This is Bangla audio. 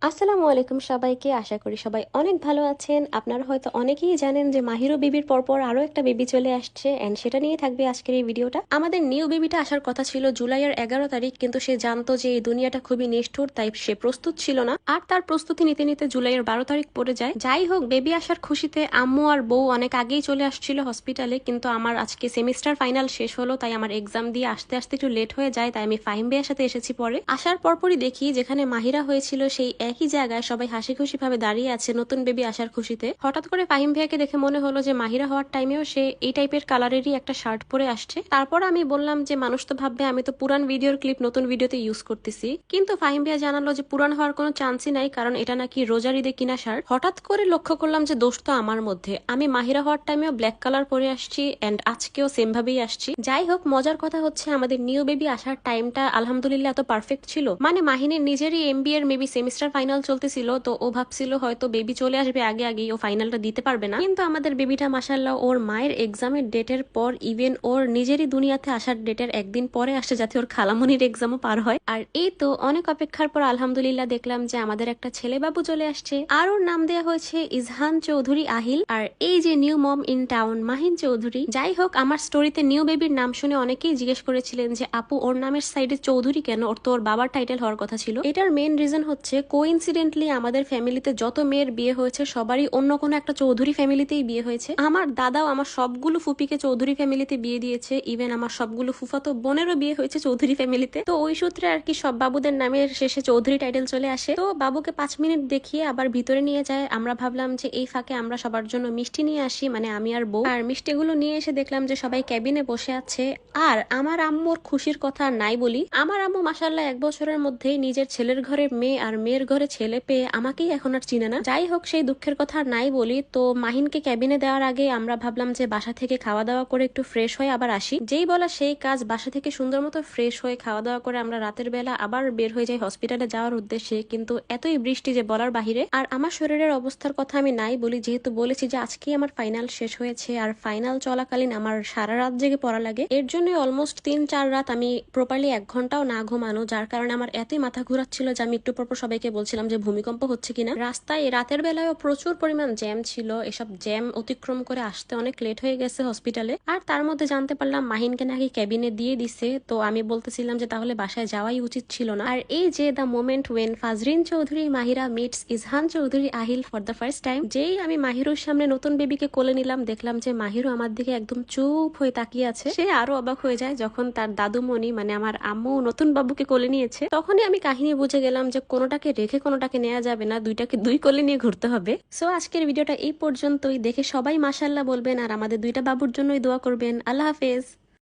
আসসালামু আলাইকুম সবাইকে। আশা করি সবাই অনেক ভালো আছেন। আপনারা হয়তো অনেকেই জানেন যে মাহিরো বেবির পরপর আরো একটা বেবি চলে আসছে এন্ড সেটা নিয়ে থাকবে আজকের এই ভিডিওটা। আমাদের নিউ বেবিটা আসার কথা ছিল জুলাইয়ের 11 তারিখ, কিন্তু সে জানতো যে এই দুনিয়াটা খুবই নিষ্ঠুর, তাই সে প্রস্তুত ছিল না। আর তার প্রস্তুতি নিতে নিতে জুলাইয়ের 12 তারিখ পড়ে যায়। যাই হোক, বেবি আসার খুশিতে আম্মু আর বউ অনেক আগেই চলে আসছিল হসপিটালে, কিন্তু আমার আজকে সেমিস্টার ফাইনাল শেষ হলো, তাই আমার এক্সাম দিয়ে আসতে আসতে একটু লেট হয়ে যায়, তাই আমি ফাহিম ভাইয়ের সাথে এসেছি পরে। আসার পরপরই দেখি যেখানে মাহিরা হয়েছিল সেই একই জায়গায় সবাই হাসি খুশি ভাবে দাঁড়িয়ে আছে নতুন বেবি আসার খুশিতে। হঠাৎ করে ফাহিম ভাইয়াকে দেখে মনে হলো যে মাহিরা হওয়ার টাইমেও সে এই টাইপের কালারেরই একটা শার্ট পরে আসছে। তারপর আমি বললাম যে মানুষ তো ভাববে আমি তো পুরান ভিডিওর ক্লিপ নতুন ভিডিওতে ইউজ করতেছি, কিন্তু ফাহিম ভাইয়া জানালো যে পুরান হওয়ার কোনো চান্সই নাই, কারণ এটা নাকি রোজার ঈদে কিনা শার্ট। হঠাৎ করে লক্ষ্য করলাম যে দোষ তো আমার মধ্যে, আমি মাহিরা হওয়ার টাইমেও ব্ল্যাক কালার পরে আসছি এন্ড আজকেও সেম ভাবেই আসছি। যাই হোক, মজার কথা হচ্ছে আমাদের নিউ বেবি আসার টাইমটা আলহামদুলিল্লাহ এত পারফেক্ট ছিল, মানে মাহিনের নিজেরই এমবিএ এর মেবি সেমিস্টার ফাইনাল চলতেছিল, তো ও ভাবছিল হয়তো বেবি চলে আসবে আগে আগেই, ও ফাইনালটা দিতে পারবে না। কিন্তু আমাদের বেবিটা মাশাআল্লাহ ওর মায়ের এক্সামের ডেটের পর, ইভেন ওর নিজেরই দুনিয়াতে আসার ডেটের একদিন পরে আসছে, যাতে ওর খালামনির এক্সামও পার হয়। আর এই তো অনেক অপেক্ষার পর আলহামদুলিল্লাহ দেখলাম যে আমাদের একটা ছেলে বাবু চলে আসছে, আর ওর নাম দেওয়া হয়েছে ইজহান চৌধুরী আহিল। আর এই যে new mom in town Mahin Chowdhury. যাই হোক, আমার স্টোরিতে নিউ বেবির নাম শুনে অনেকেই জিজ্ঞেস করেছিলেন যে আপু ওর নামের সাইডে চৌধুরী কেন, ওর তো ওর বাবার টাইটেল হওয়ার কথা ছিল। এটার মেন রিজন হচ্ছে কোইন্সিডেন্টলি আমাদের ফ্যামিলিতে যত মেয়ের বিয়ে হয়েছে সবারই অন্য কোনো একটা চৌধুরী ফ্যামিলিতেই বিয়ে হয়েছে। আমার দাদাও আমার সবগুলো ফুপিকে চৌধুরী ফ্যামিলিতে বিয়ে দিয়েছে, ইভেন আমার সবগুলো ফুফাতো বোনেরও বিয়ে হয়েছে চৌধুরী ফ্যামিলিতে। তো ওই সূত্রে আর কি সব বাবুদের নামের শেষে চৌধুরী টাইটেল চলে আসে। তো বাবুকে 5 মিনিট দেখিয়ে আবার ভিতরে নিয়ে যায়। আমরা ভাবলাম যে এই ফাঁকে আমরা সবার জন্য মিষ্টি নিয়ে আসি, মানে আমি আর বউ। আর মিষ্টিগুলো নিয়ে এসে দেখলাম যে সবাই ক্যাবিনে বসে আছে। আর আমার আম্মুর খুশির কথা নাই বলি, আমার আম্মু মাশাআল্লাহ 1 বছরের মধ্যেই নিজের ছেলের ঘরে মেয়ে আর মেয়ের ঘরে ছেলে পেয়ে আমাকেই এখন আর চিনে না। যাই হোক, সেই দুঃখের কথা আর নাই বলি। তো মাহিনকে ক্যাবিনে দেওয়ার আগে আমরা ভাবলাম যে বাসা থেকে খাওয়া দাওয়া করে একটু ফ্রেশ হয়ে আবার আসি। যেই বলা সেই কাজ, বাসা থেকে সুন্দর মতো ফ্রেশ হয়ে খাওয়া দাওয়া করে আমরা রাতের বেলা আবার বের হয়ে যাই হসপিটালে যাওয়ার উদ্দেশ্যে, কিন্তু এতই বৃষ্টি যে বলার বাহিরে। আর আমার শরীরের অবস্থার কথা আমি নাই বলি, যেহেতু বলেছি যে আজকেই আমার ফাইনাল শেষ হয়েছে, আর ফাইনাল চলাকালীন আমার সারা রাত জেগে পড়া লাগে। এর জন্য অলমোস্ট 3-4 রাত আমি প্রপারলি 1 ঘন্টাও না ঘুমানো, যার কারণে আমার এতই মাথা ঘুরাচ্ছিল যে আমি একটু পরপর সবাইকে বলছিলাম যে ভূমিকম্প হচ্ছে কিনা। রাস্তায় রাতের বেলায়ও প্রচুর পরিমাণ জ্যাম ছিল, এসব জ্যাম অতিক্রম করে আসতে অনেক লেট হয়ে গেছে হসপিটালে। আর তার মধ্যে জানতে পারলাম মাহিনকে নাকি ক্যাবিনে দিয়ে দিছে, তো আমি বলতেছিলাম যে তাহলে বাসায় যাওয়াই উচিত ছিল না। আর এই যে the moment when Fajrin Chowdhury Mahira meets Izhan Chowdhury Ahil for the first time, যেই আমি মাহিরুর সামনে নতুন বেবিকে কোলে নিলাম, দেখলাম যে মাহিরু আমার দিকে একদম চুপ হয়ে তাকিয়ে আছে। সে আরো অবাক হয়ে যায় যখন তার দাদুমণি মানে আমার আম্মু নতুন বাবুকে কোলে নিয়েছে। তখনই আমি কাহিনী বুঝে গেলাম যে কোনোটাকে রেখে কোনোটাকে নেওয়া যাবে না, দুইটাকে দুই কোলে নিয়ে ঘুরতে হবে। সো আজকের ভিডিওটা এই পর্যন্তই। দেখে সবাই মাশাআল্লাহ বলবেন আর আমাদের দুইটা বাবুর জন্যই দোয়া করবেন। আল্লাহ হাফেজ।